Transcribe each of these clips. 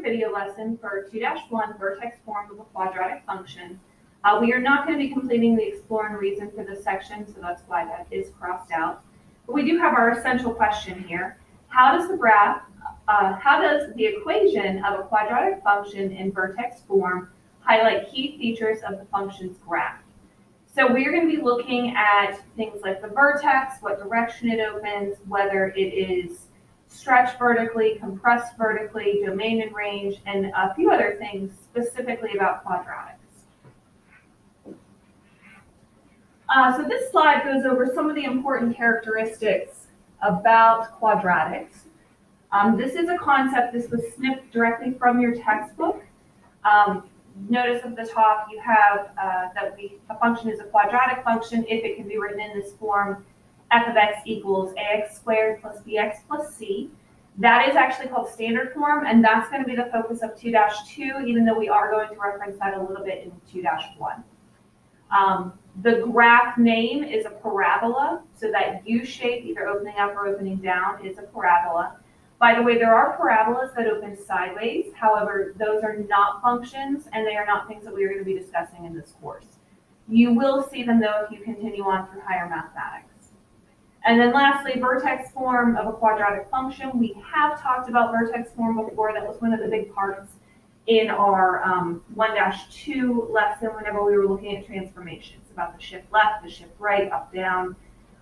video lesson for 2-1 vertex form of a quadratic function. We are not going to be completing the explore and reason for this section, so that's why that is crossed out. But we do have our essential question here. How does the equation of a quadratic function in vertex form highlight key features of the function's graph? So we're going to be looking at things like the vertex, what direction it opens, whether it is stretched vertically, compressed vertically, domain and range, and a few other things specifically about quadratics. So this slide goes over some of the important characteristics about quadratics. This is a concept, this was snipped directly from your textbook. Notice at the top you have that a function is a quadratic function if it can be written in this form: f of x equals ax squared plus bx plus c. That is actually called standard form, and that's going to be the focus of 2-2, even though we are going to reference that a little bit in 2-1. The graph name is a parabola, so that U shape, either opening up or opening down, is a parabola. By the way, there are parabolas that open sideways. However, those are not functions, and they are not things that we are going to be discussing in this course. You will see them, though, if you continue on through higher mathematics. And then lastly, vertex form of a quadratic function. We have talked about vertex form before. That was one of the big parts in our 1-2 lesson whenever we were looking at transformations, about the shift left, the shift right, up, down,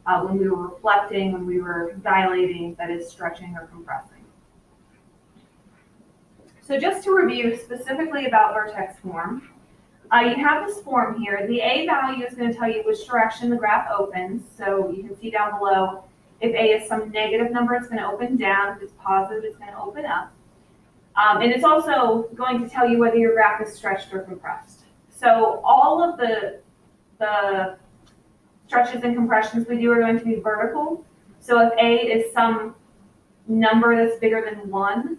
when we were reflecting, when we were dilating, that is stretching or compressing. So just to review specifically about vertex form, you have this form here. The A value is going to tell you which direction the graph opens. So you can see down below, if A is some negative number, it's going to open down. If it's positive, it's going to open up. And it's also going to tell you whether your graph is stretched or compressed. So all of the stretches and compressions we do are going to be vertical. So if A is some number that's bigger than 1,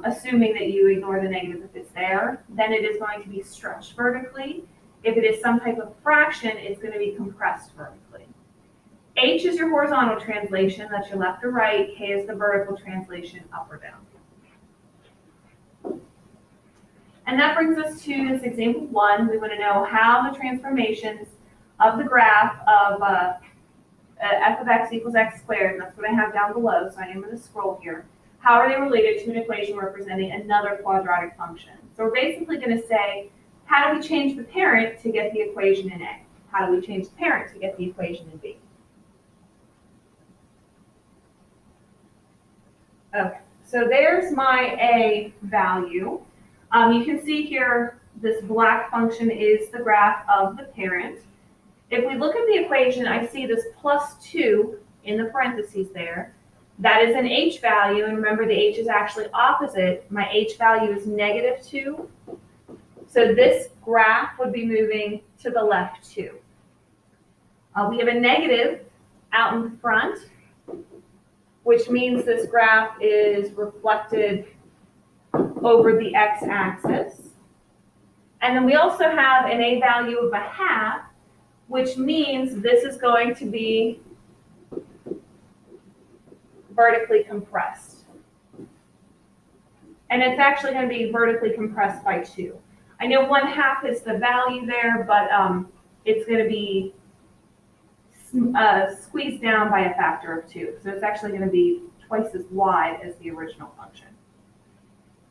assuming that you ignore the negative if it's there, then it is going to be stretched vertically. If it is some type of fraction, it's going to be compressed vertically. H is your horizontal translation, that's your left or right. K is the vertical translation, up or down. And that brings us to this example 1. We want to know how the transformations of the graph of f of x equals x squared, and that's what I have down below, so I am going to scroll here. How are they related to an equation representing another quadratic function? So we're basically going to say, how do we change the parent to get the equation in A? How do we change the parent to get the equation in B? Okay, so there's my A value. You can see here, this black function is the graph of the parent. If we look at the equation, I see this +2 in the parentheses there. That is an H value, and remember the H is actually opposite. My H value is -2. So this graph would be moving to the left 2. We have a negative out in front, which means this graph is reflected over the x-axis. And then we also have an A value of 1/2, which means this is going to be vertically compressed. And it's actually going to be vertically compressed by 2. I know 1/2 is the value there, but it's going to be squeezed down by a factor of 2. So it's actually going to be twice as wide as the original function.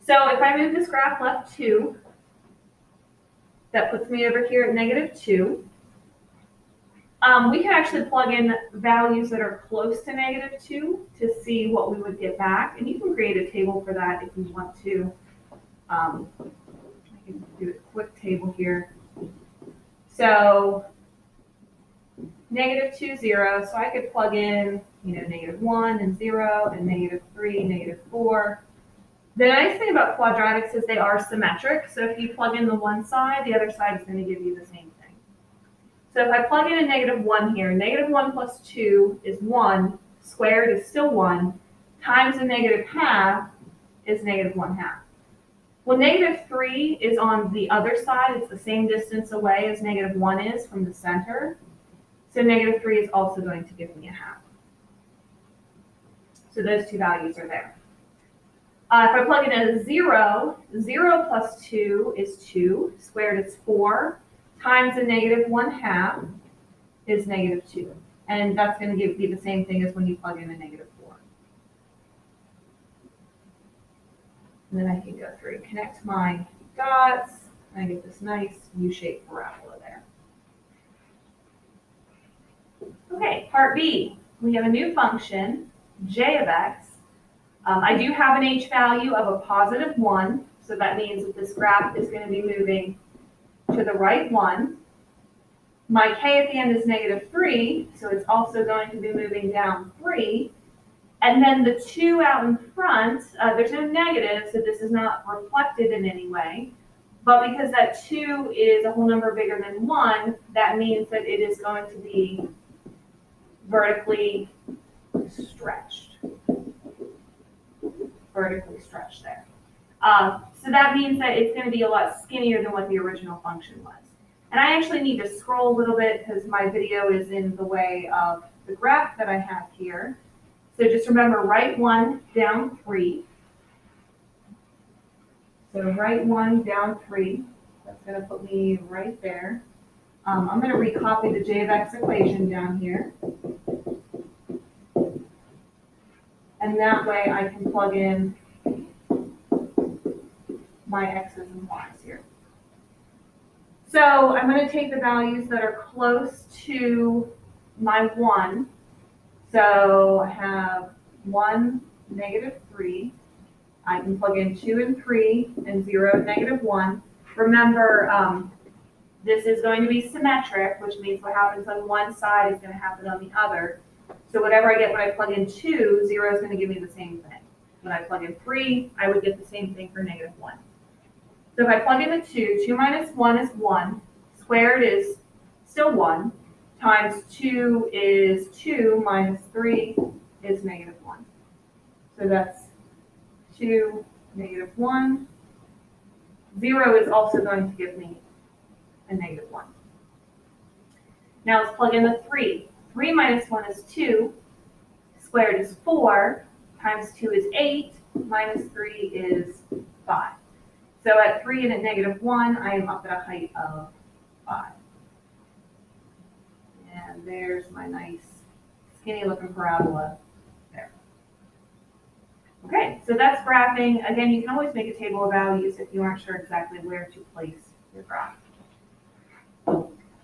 So if I move this graph left 2, that puts me over here at -2. We can actually plug in values that are close to -2 to see what we would get back. And you can create a table for that if you want to. I can do a quick table here. So -2, 0. So I could plug in, -1 and 0 and -3, -4. The nice thing about quadratics is they are symmetric. So if you plug in the one side, the other side is going to give you the same thing. So if I plug in a -1 here, -1 plus 2 is 1, squared is still 1, times a -1/2 is -1/2. Well, -3 is on the other side. It's the same distance away as -1 is from the center. So -3 is also going to give me 1/2. So those two values are there. If I plug in a 0, 0 plus 2 is 2, squared is 4, times a negative 1/2 is negative 2. And that's going to be the same thing as when you plug in a negative 4. And then I can go through and connect my dots, and I get this nice U-shaped parabola there. Okay, part B. We have a new function, j of x. I do have an h value of a positive 1, so that means that this graph is going to be moving to the right 1. My k at the end is negative 3, so it's also going to be moving down 3. And then the 2 out in front, there's no negative, so this is not reflected in any way. But because that 2 is a whole number bigger than 1, that means that it is going to be vertically stretched. Vertically stretched there. So that means that it's going to be a lot skinnier than what the original function was. And I actually need to scroll a little bit because my video is in the way of the graph that I have here. So just remember, write 1, down 3. So write 1, down 3. That's going to put me right there. I'm going to recopy the j of x equation down here. And that way I can plug in my x's and y's here. So I'm going to take the values that are close to my 1. So I have 1, negative 3. I can plug in 2 and 3, and 0 and negative 1. Remember, this is going to be symmetric, which means what happens on one side is going to happen on the other. So whatever I get when I plug in 2, 0 is going to give me the same thing. When I plug in 3, I would get the same thing for negative 1. So if I plug in the 2, 2 minus 1 is 1, squared is still 1, times 2 is 2, minus 3 is negative 1. So that's 2, negative 1. 0 is also going to give me a negative 1. Now let's plug in the 3. 3 minus 1 is 2, squared is 4, times 2 is 8, minus 3 is 5. So at 3 and at negative 1, I am up at a height of 5. And there's my nice skinny looking parabola there. Okay, so that's graphing. Again, you can always make a table of values if you aren't sure exactly where to place your graph.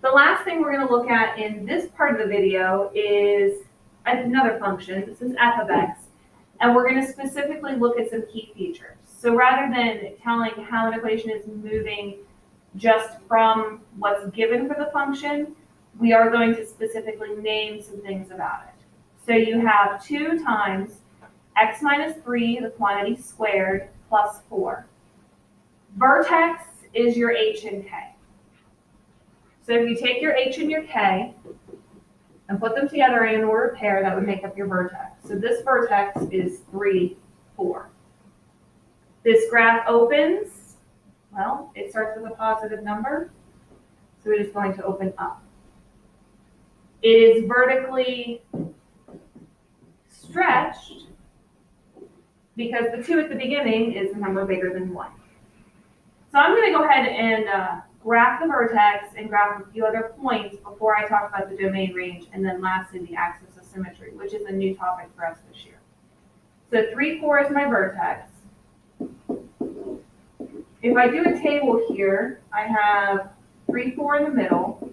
The last thing we're going to look at in this part of the video is another function. This is f of x. And we're going to specifically look at some key features. So rather than telling how an equation is moving just from what's given for the function, we are going to specifically name some things about it. So you have 2 times x minus 3, the quantity squared, plus 4. Vertex is your h and k. So if you take your h and your k and put them together in an ordered pair, that would make up your vertex. So this vertex is 3, 4. This graph opens, well, it starts with a positive number, so it is going to open up. It is vertically stretched because the 2 at the beginning is a number bigger than 1. So I'm going to go ahead and graph the vertex and graph a few other points before I talk about the domain range, and then lastly the axis of symmetry, which is a new topic for us this year. So 3, 4 is my vertex. If I do a table here, I have 3, 4 in the middle.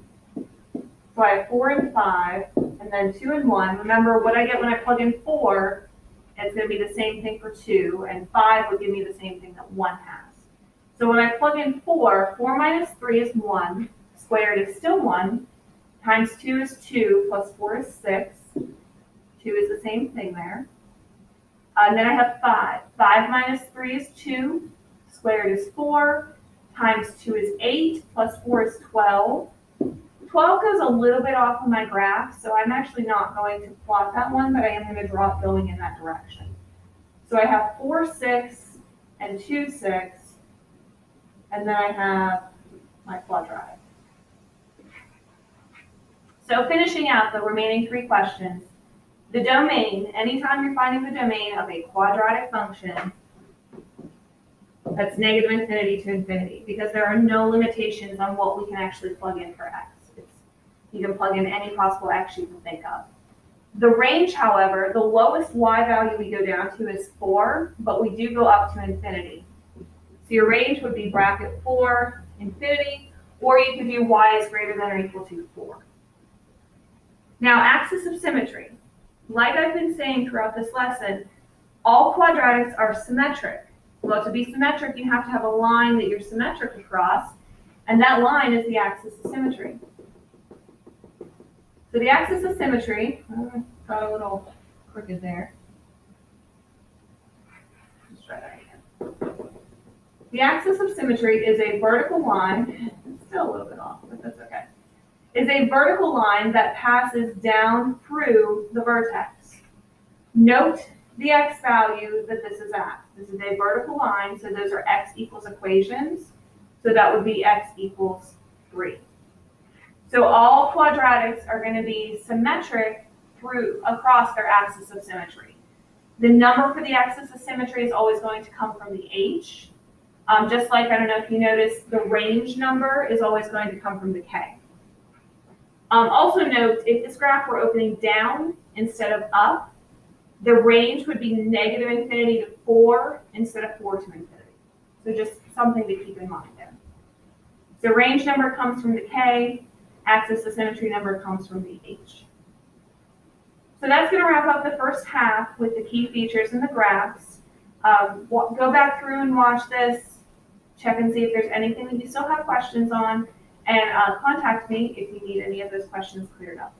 So I have 4 and 5, and then 2 and 1. Remember, what I get when I plug in 4, it's going to be the same thing for 2, and 5 would give me the same thing that 1 has. So when I plug in 4, 4 minus 3 is 1, squared is still 1, times 2 is 2, plus 4 is 6. 2 is the same thing there. And then I have 5. 5 minus 3 is 2, squared is 4, times 2 is 8, plus 4 is 12. 12 goes a little bit off of my graph, so I'm actually not going to plot that one, but I am going to draw it going in that direction. So I have 4, 6, and 2, 6, and then I have my quadratic. So finishing out the remaining 3 questions, the domain, anytime you're finding the domain of a quadratic function, That's negative infinity to infinity, because there are no limitations on what we can actually plug in for x. You can plug in any possible x you can think of. The range, however, the lowest y value we go down to is 4, but we do go up to infinity. So your range would be bracket 4, infinity, or you could do y is greater than or equal to 4. Now, axis of symmetry. Like I've been saying throughout this lesson, all quadratics are symmetric. Well, to be symmetric, you have to have a line that you're symmetric across, and that line is the axis of symmetry. So the axis of symmetry, got a little crooked there. Let's try that again. The axis of symmetry is a vertical line, it's still a little bit off, but that's okay, is a vertical line that passes down through the vertex. Note the x value that this is at. This is a vertical line, so those are x equals equations. So that would be x equals 3. So all quadratics are going to be symmetric across their axis of symmetry. The number for the axis of symmetry is always going to come from the h. Just like, I don't know if you noticed, the range number is always going to come from the k. Also note, if this graph were opening down instead of up, the range would be negative infinity to 4 instead of 4 to infinity. So just something to keep in mind there. So range number comes from the k, axis of symmetry number comes from the h. So that's going to wrap up the first half with the key features and the graphs. Go back through and watch this, check and see if there's anything that you still have questions on, and contact me if you need any of those questions cleared up.